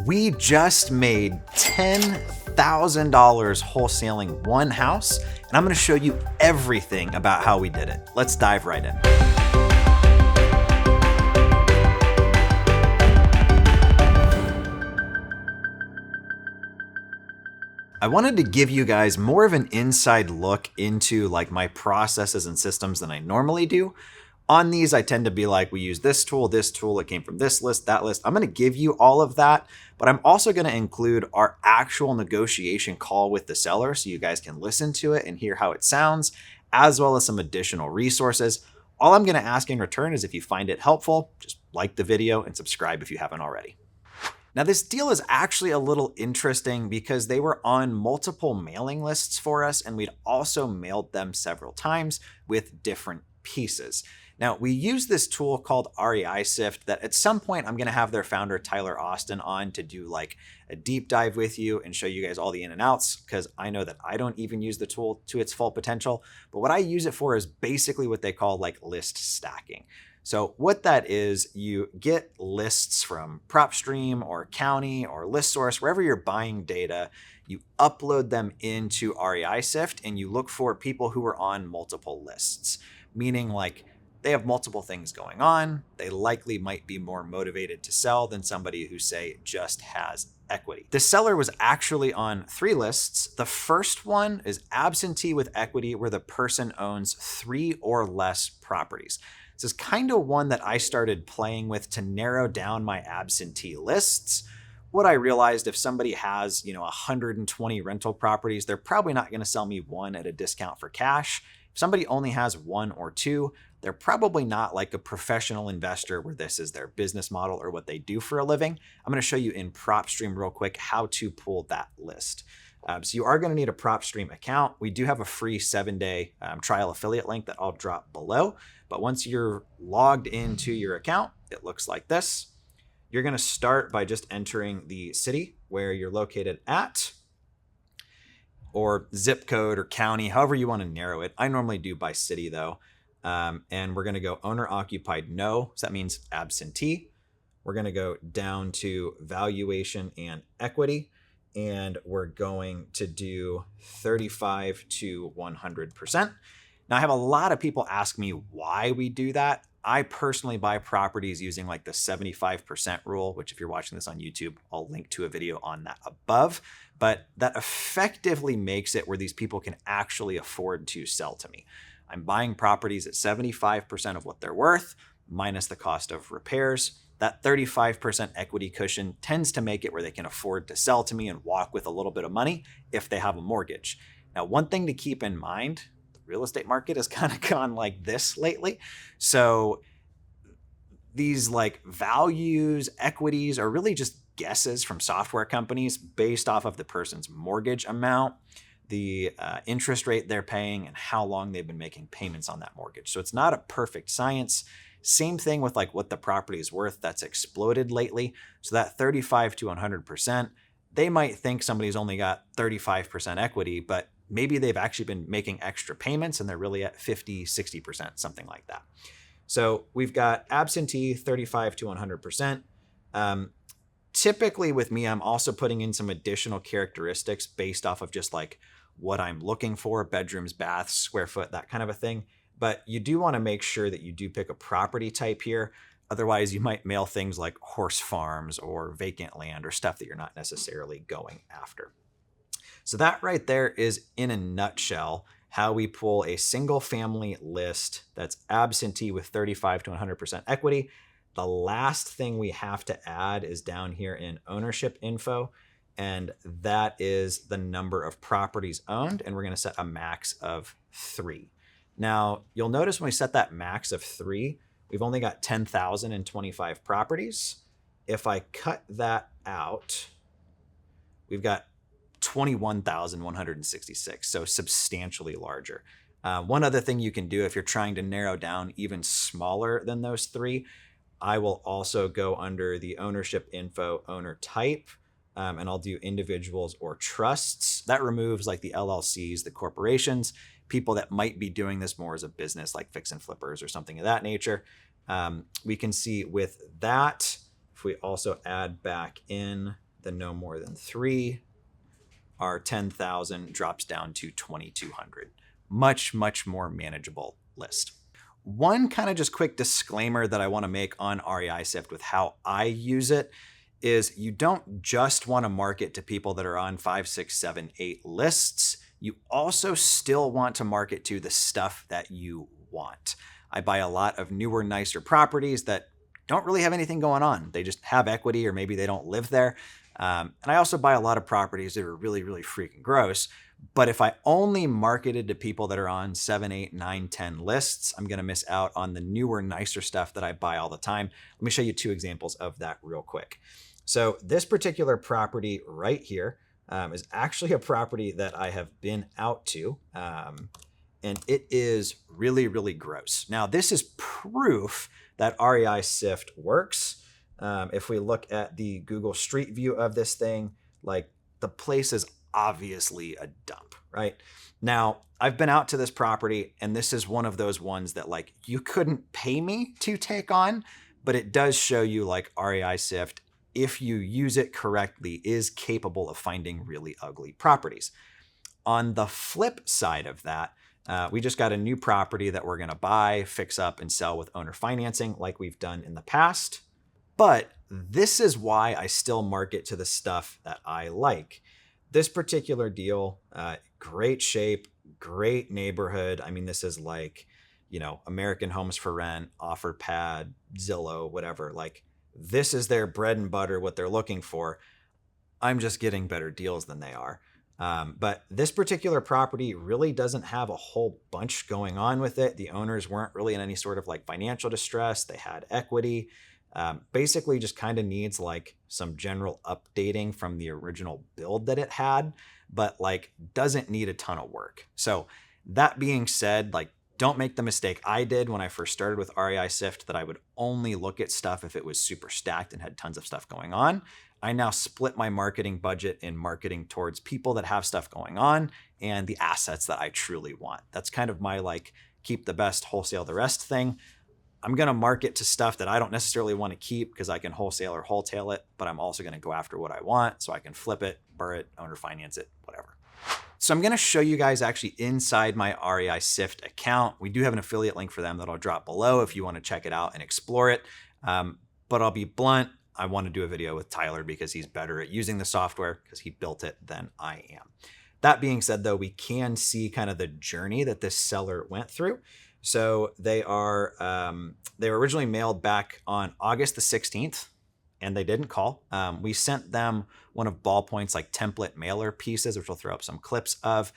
We just made $10,000 wholesaling one house, and I'm going to show you everything about how we did it. Let's dive right in. I wanted to give you guys more of an inside look into like my processes and systems than I normally do. On these, I tend to be like, we use this tool, it came from this list, that list. I'm going to give you all of that, but I'm also going to include our actual negotiation call with the seller so you guys can listen to it and hear how it sounds, as well as some additional resources. All I'm going to ask in return is if you find it helpful, just like the video and subscribe if you haven't already. Now, this deal is actually a little interesting because they were on multiple mailing lists for us, and we'd also mailed them several times with different pieces. Now, we use this tool called REI Sift that at some point I'm going to have their founder, Tyler Austin, on to do like a deep dive with you and show you guys all the in and outs, because I know that I don't even use the tool to its full potential. But what I use it for is basically what they call like list stacking. So what that is, you get lists from PropStream or County or ListSource, wherever you're buying data, you upload them into REI Sift and you look for people who are on multiple lists, meaning like they have multiple things going on. They likely might be more motivated to sell than somebody who, say, just has equity. The seller was actually on 3 lists. The first one is absentee with equity, where the person owns 3 or less properties. This is kind of one that I started playing with to narrow down my absentee lists. What I realized, if somebody has, 120 rental properties, they're probably not going to sell me one at a discount for cash. If somebody only has 1 or 2, they're probably not like a professional investor where this is their business model or what they do for a living. I'm going to show you in PropStream real quick how to pull that list. So you are going to need a PropStream account. We do have a free 7-day trial affiliate link that I'll drop below. But once you're logged into your account, it looks like this. You're going to start by just entering the city where you're located at, or zip code or county, however you want to narrow it. I normally do by city though. And we're going to go owner occupied no. So that means absentee. We're going to go down to valuation and equity. And we're going to do 35 to 100%. Now, I have a lot of people ask me why we do that. I personally buy properties using like the 75% rule, which if you're watching this on YouTube, I'll link to a video on that above. But that effectively makes it where these people can actually afford to sell to me. I'm buying properties at 75% of what they're worth, minus the cost of repairs. That 35% equity cushion tends to make it where they can afford to sell to me and walk with a little bit of money if they have a mortgage. Now, one thing to keep in mind, the real estate market has kind of gone like this lately. So these like values, equities are really just guesses from software companies based off of the person's mortgage amount, the interest rate they're paying, and how long they've been making payments on that mortgage. So it's not a perfect science. Same thing with like what the property is worth. That's exploded lately. So that 35 to 100%, they might think somebody's only got 35% equity, but maybe they've actually been making extra payments and they're really at 50, 60%, something like that. So we've got absentee 35 to 100%. Typically with me, I'm also putting in some additional characteristics based off of just like what I'm looking for, bedrooms, baths, square foot, that kind of a thing. But you do want to make sure that you do pick a property type here. Otherwise, you might mail things like horse farms or vacant land or stuff that you're not necessarily going after. So that right there is, in a nutshell, how we pull a single family list that's absentee with 35 to 100% equity. The last thing we have to add is down here in ownership info, and that is the number of properties owned, and we're going to set a max of 3. Now, you'll notice when we set that max of 3, we've only got 10,025 properties. If I cut that out, we've got 21,166, so substantially larger. One other thing you can do if you're trying to narrow down even smaller than those 3, I will also go under the ownership info owner type, and I'll do individuals or trusts. That removes like the LLCs, the corporations, people that might be doing this more as a business like fix and flippers or something of that nature. We can see with that, if we also add back in the no more than 3, our 10,000 drops down to 2,200. Much, much more manageable list. One kind of just quick disclaimer that I want to make on REI Sift with how I use it is you don't just want to market to people that are on 5, 6, 7, 8 lists. You also still want to market to the stuff that you want. I buy a lot of newer, nicer properties that don't really have anything going on. They just have equity, or maybe they don't live there. And I also buy a lot of properties that are really, really freaking gross. But if I only marketed to people that are on 7, 8, 9, 10 lists, I'm going to miss out on the newer, nicer stuff that I buy all the time. Let me show you 2 examples of that real quick. So this particular property right here is actually a property that I have been out to, and it is really, really gross. Now, this is proof that REI Sift works. If we look at the Google Street View of this thing, like, the place is obviously a dump, right? Now, I've been out to this property, and this is one of those ones that, like, you couldn't pay me to take on, but it does show you, like, REI Sift, if you use it correctly, is capable of finding really ugly properties. On the flip side of that, we just got a new property that we're going to buy, fix up, and sell with owner financing like we've done in the past. But this is why I still market to the stuff that I like. This particular deal, great shape, great neighborhood. I mean, this is like, American Homes for Rent, OfferPad, Zillow, whatever. Like, this is their bread and butter, what they're looking for. I'm just getting better deals than they are. But this particular property really doesn't have a whole bunch going on with it. The owners weren't really in any sort of like financial distress. They had equity. Basically just kind of needs like some general updating from the original build that it had, but like doesn't need a ton of work. So that being said, like, don't make the mistake I did when I first started with REI Sift, that I would only look at stuff if it was super stacked and had tons of stuff going on. I now split my marketing budget in marketing towards people that have stuff going on and the assets that I truly want. That's kind of my like keep the best, wholesale the rest thing. I'm going to market to stuff that I don't necessarily want to keep because I can wholesale or wholetail it, but I'm also going to go after what I want so I can flip it, burr it, owner finance it, whatever. So I'm going to show you guys actually inside my REI Sift account. We do have an affiliate link for them that I'll drop below if you want to check it out and explore it. But I'll be blunt. I want to do a video with Tyler because he's better at using the software because he built it than I am. That being said, though, we can see kind of the journey that this seller went through. So they were originally mailed back on August the 16th. And they didn't call. We sent them one of Ballpoint's like template mailer pieces, which we'll throw up some clips of.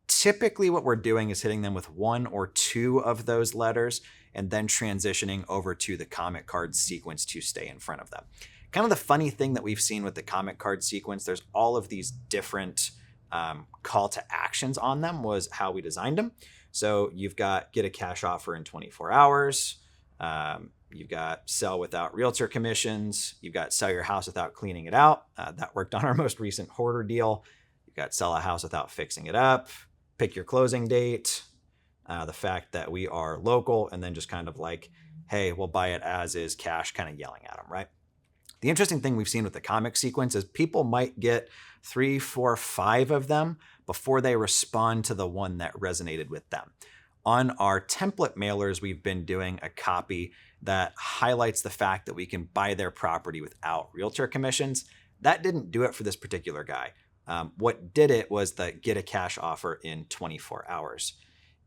Typically what we're doing is hitting them with 1 or 2 of those letters and then transitioning over to the comment card sequence to stay in front of them. Kind of the funny thing that we've seen with the comment card sequence, there's all of these different call to actions on them, was how we designed them. So you've got get a cash offer in 24 hours. You've got sell without realtor commissions. You've got sell your house without cleaning it out. That worked on our most recent hoarder deal. You've got sell a house without fixing it up. Pick your closing date. The fact that we are local, and then just kind of like, hey, we'll buy it as is cash, kind of yelling at them, right? The interesting thing we've seen with the comic sequence is people might get 3, 4, 5 of them before they respond to the one that resonated with them. On our template mailers, we've been doing a copy that highlights the fact that we can buy their property without realtor commissions. That didn't do it for this particular guy. What did it was the get a cash offer in 24 hours.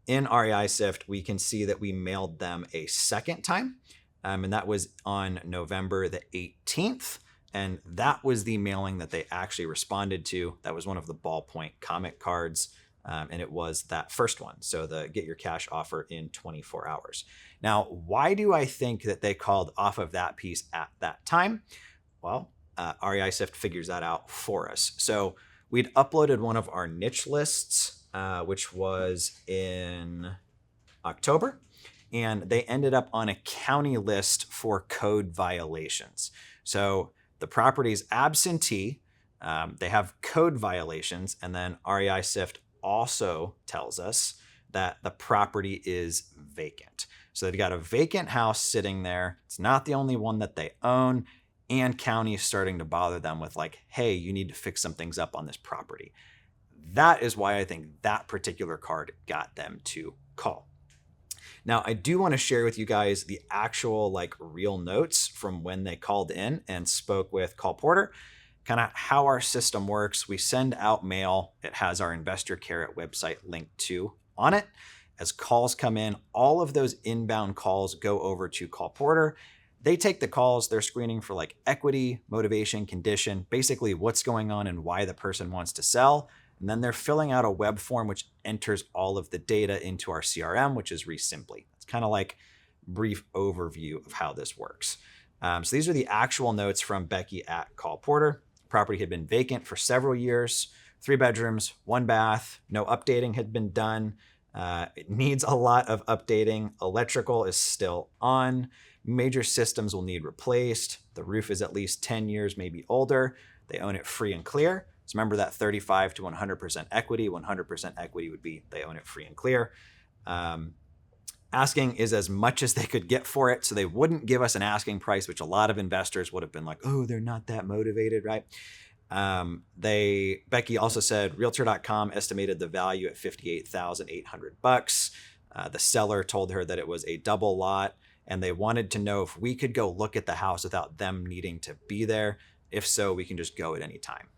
In REI Sift, we can see that we mailed them a second time, and that was on November the 18th. And that was the mailing that they actually responded to. That was one of the Ballpoint comic cards. And it was that first one. So the get your cash offer in 24 hours. Now, why do I think that they called off of that piece at that time? Well, REI Sift figures that out for us. So we'd uploaded one of our niche lists, which was in October, and they ended up on a county list for code violations. So the property's absentee, they have code violations, and then REI Sift also tells us that the property is vacant. So they've got a vacant house sitting there. It's not the only one that they own. and counties starting to bother them with like, hey, you need to fix some things up on this property. That is why I think that particular card got them to call. Now, I do want to share with you guys the actual like real notes from when they called in and spoke with Call Porter, kind of how our system works. We send out mail. It has our Investor Carrot website linked to on it. As calls come in, all of those inbound calls go over to Call Porter. They take the calls. They're screening for like equity, motivation, condition, basically what's going on and why the person wants to sell. And then they're filling out a web form which enters all of the data into our CRM, which is Simply. It's kind of like brief overview of how this works. So these are the actual notes from Becky at Call Porter. Property had been vacant for several years, 3 bedrooms, 1 bath, no updating had been done. It needs a lot of updating. Electrical is still on. Major systems will need replaced. The roof is at least 10 years, maybe older. They own it free and clear. So remember that 35 to 100% equity. 100% equity would be they own it free and clear. Asking is as much as they could get for it. So they wouldn't give us an asking price, which a lot of investors would have been like, oh, they're not that motivated, right? Becky also said Realtor.com estimated the value at $58,800. The seller told her that it was a double lot, and they wanted to know if we could go look at the house without them needing to be there. If so, we can just go at any time.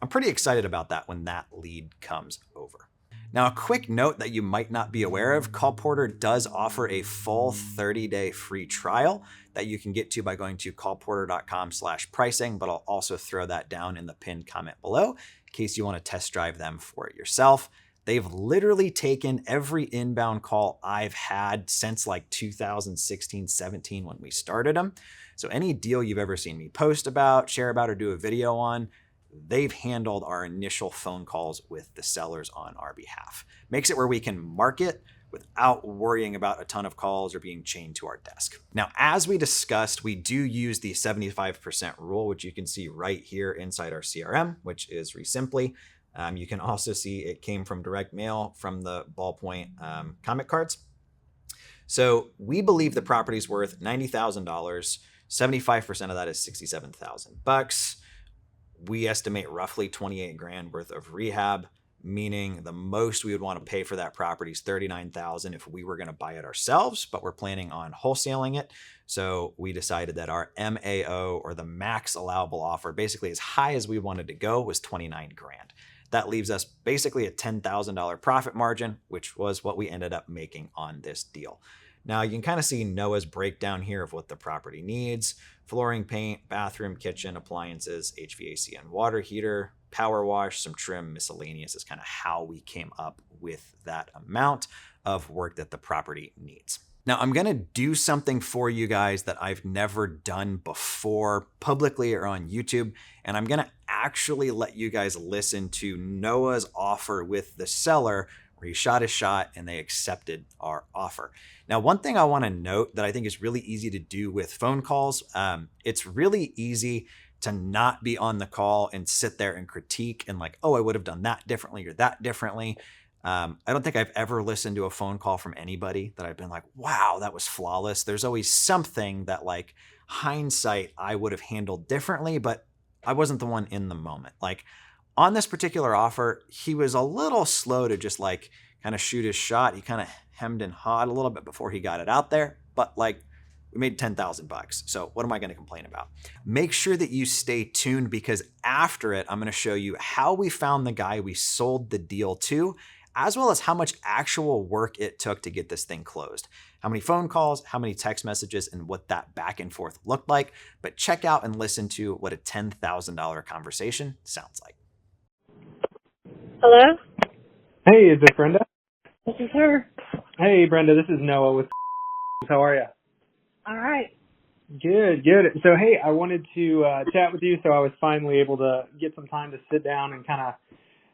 I'm pretty excited about that when that lead comes over. Now, a quick note that you might not be aware of, Call Porter does offer a full 30-day free trial that you can get to by going to callporter.com/pricing, but I'll also throw that down in the pinned comment below in case you want to test drive them for it yourself. They've literally taken every inbound call I've had since like 2016, 17 when we started them. So any deal you've ever seen me post about, share about, or do a video on, they've handled our initial phone calls with the sellers on our behalf. Makes it where we can market without worrying about a ton of calls or being chained to our desk. Now, as we discussed, we do use the 75% rule, which you can see right here inside our CRM, which is Simply. You can also see it came from direct mail from the ballpoint comment cards. So we believe the property is worth $90,000. 75% of that is $67,000. We estimate roughly 28 grand worth of rehab, meaning the most we would want to pay for that property is $39,000 if we were going to buy it ourselves, but we're planning on wholesaling it. So we decided that our MAO, or the max allowable offer, basically as high as we wanted to go, was 29 grand. That leaves us basically a $10,000 profit margin, which was what we ended up making on this deal. Now you can kind of see Noah's breakdown here of what the property needs: flooring, paint, bathroom, kitchen, appliances, HVAC and water heater, power wash, some trim, miscellaneous is kind of how we came up with that amount of work that the property needs. Now I'm going to do something for you guys that I've never done before publicly or on YouTube, and I'm going to actually let you guys listen to Noah's offer with the seller, where he shot his shot and they accepted our offer. Now, one thing I want to note that I think is really easy to do with phone calls, it's really easy to not be on the call and sit there and critique and like, oh, I would have done that differently or that differently. I don't think I've ever listened to a phone call from anybody that I've been like, wow, that was flawless. There's always something that, like, hindsight, I would have handled differently, but I wasn't the one in the moment. Like on this particular offer, he was a little slow to just like kind of shoot his shot. He kind of hemmed and hawed a little bit before he got it out there, but like we made $10,000. So what am I going to complain about? Make sure that you stay tuned, because after it, I'm going to show you how we found the guy we sold the deal to, as well as how much actual work it took to get this thing closed. How many phone calls, how many text messages, and what that back and forth looked like. But check out and listen to what a $10,000 conversation sounds like. Hello? Hey, is this Brenda? This is her. Hey, Brenda, this is Noah with How are you? All right. Good. So, hey, I wanted to chat with you, so I was finally able to get some time to sit down and kind of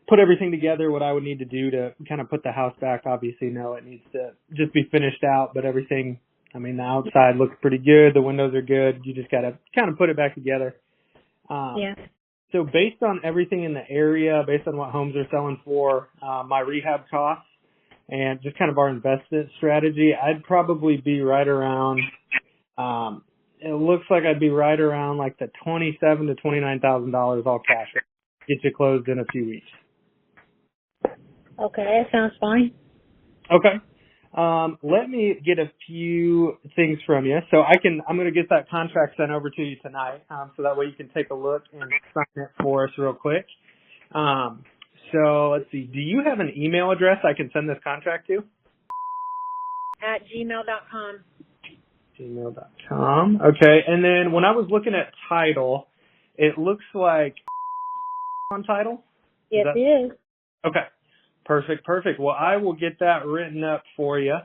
put everything together, what I would need to do to kind of put the house back. Obviously, no, it needs to just be finished out, but everything, I mean, the outside looks pretty good. The windows are good. You just got to kind of put it back together. Yeah. So based on everything in the area, based on what homes are selling for, my rehab costs, and just kind of our investment strategy, I'd probably be right around it looks like I'd be right around like the $27,000 to $29,000 all cash. Get you closed in a few weeks. Okay, that sounds fine. Okay. Let me get a few things from you. So I'm going to get that contract sent over to you tonight. So that way you can take a look and sign it for us real quick. So let's see. Do you have an email address I can send this contract to? At gmail.com. Gmail.com. Okay. And then when I was looking at title, it looks like on title. Yes, it is. Okay. Perfect. Well, I will get that written up for you.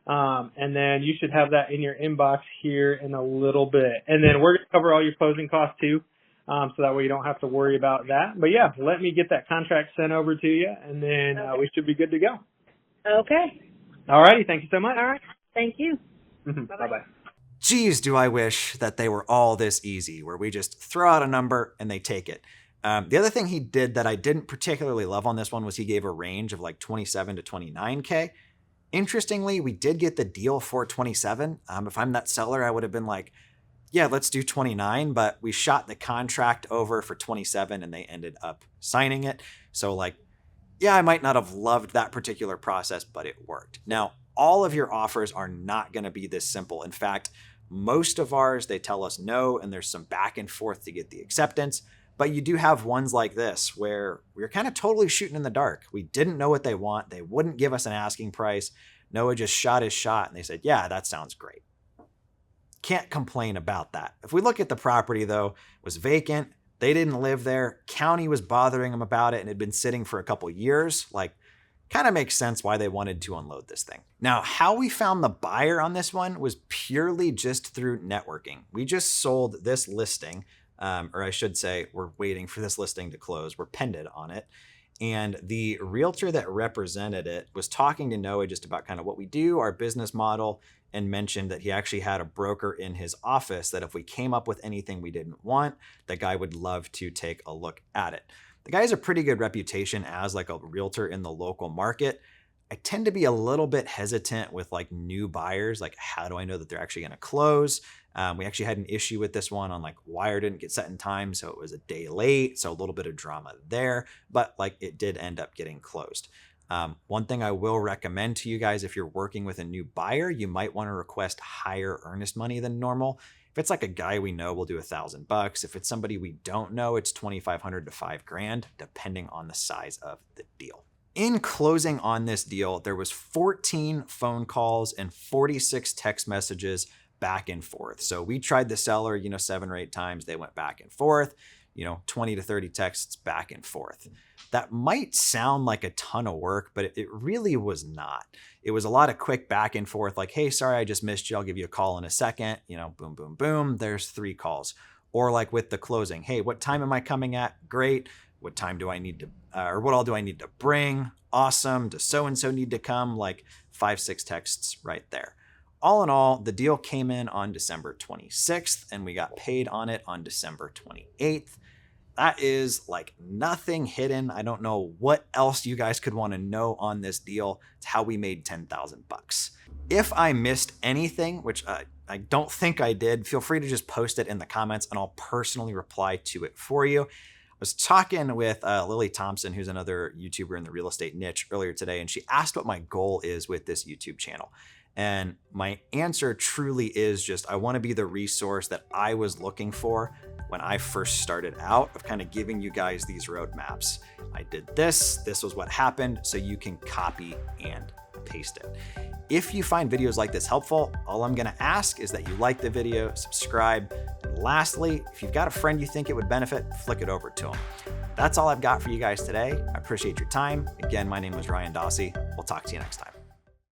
And then you should have that in your inbox here in a little bit. And then we're going to cover all your closing costs too. So that way you don't have to worry about that. But yeah, let me get that contract sent over to you and then we should be good to go. Okay. All righty. Thank you so much. All right. Thank you. Bye-bye. Geez, do I wish that they were all this easy, where we just throw out a number and they take it. The other thing he did that I didn't particularly love on this one was he gave a range of like 27 to 29K. Interestingly, we did get the deal for 27. If I'm that seller, I would have been like, yeah, let's do 29, but we shot the contract over for 27 and they ended up signing it. So like, yeah, I might not have loved that particular process, but it worked. Now, all of your offers are not going to be this simple. In fact, most of ours, they tell us no, and there's some back and forth to get the acceptance. But you do have ones like this where we're kind of totally shooting in the dark. We didn't know what they want. They wouldn't give us an asking price. Noah just shot his shot and they said, yeah, that sounds great. Can't complain about that. If we look at the property though, it was vacant. They didn't live there. County was bothering them about it and had been sitting for a couple years. Like, kind of makes sense why they wanted to unload this thing. Now, how we found the buyer on this one was purely just through networking. We just sold this listing. Or I should say, we're waiting for this listing to close. We're pended on it. And the realtor that represented it was talking to Noah just about kind of what we do, our business model, and mentioned that he actually had a broker in his office that if we came up with anything we didn't want, the guy would love to take a look at it. The guy has a pretty good reputation as like a realtor in the local market. I tend to be a little bit hesitant with like new buyers. Like, how do I know that they're actually going to close? We actually had an issue with this one on like wire didn't get set in time. So it was a day late. So a little bit of drama there, but like it did end up getting closed. One thing I will recommend to you guys, if you're working with a new buyer, you might want to request higher earnest money than normal. If it's like a guy we know, we'll do $1,000. If it's somebody we don't know, it's $2,500 to $5,000, depending on the size of the deal. In closing on this deal, there was 14 phone calls and 46 text messages back and forth. So we tried the seller, 7 or 8 times. They went back and forth, 20 to 30 texts back and forth. That might sound like a ton of work, but it really was not. It was a lot of quick back and forth, like, hey, sorry, I just missed you. I'll give you a call in a second. Boom, boom, boom. There's 3 calls. Or like with the closing, hey, what time am I coming at? Great. What time do I need to, or what all do I need to bring? Awesome. Does so-and-so need to come? Like 5-6 texts right there. All in all, the deal came in on December 26th and we got paid on it on December 28th. That is like nothing hidden. I don't know what else you guys could want to know on this deal. It's how we made $10,000. If I missed anything, which I don't think I did, feel free to just post it in the comments and I'll personally reply to it for you. I was talking with Lily Thompson, who's another YouTuber in the real estate niche, earlier today, and she asked what my goal is with this YouTube channel. And my answer truly is just, I want to be the resource that I was looking for when I first started out, of kind of giving you guys these roadmaps. I did this was what happened, so you can copy and paste it. If you find videos like this helpful, all I'm going to ask is that you like the video, subscribe, and lastly, if you've got a friend you think it would benefit, flick it over to them. That's all I've got for you guys today. I appreciate your time. Again, my name was Ryan Dossey. We'll talk to you next time.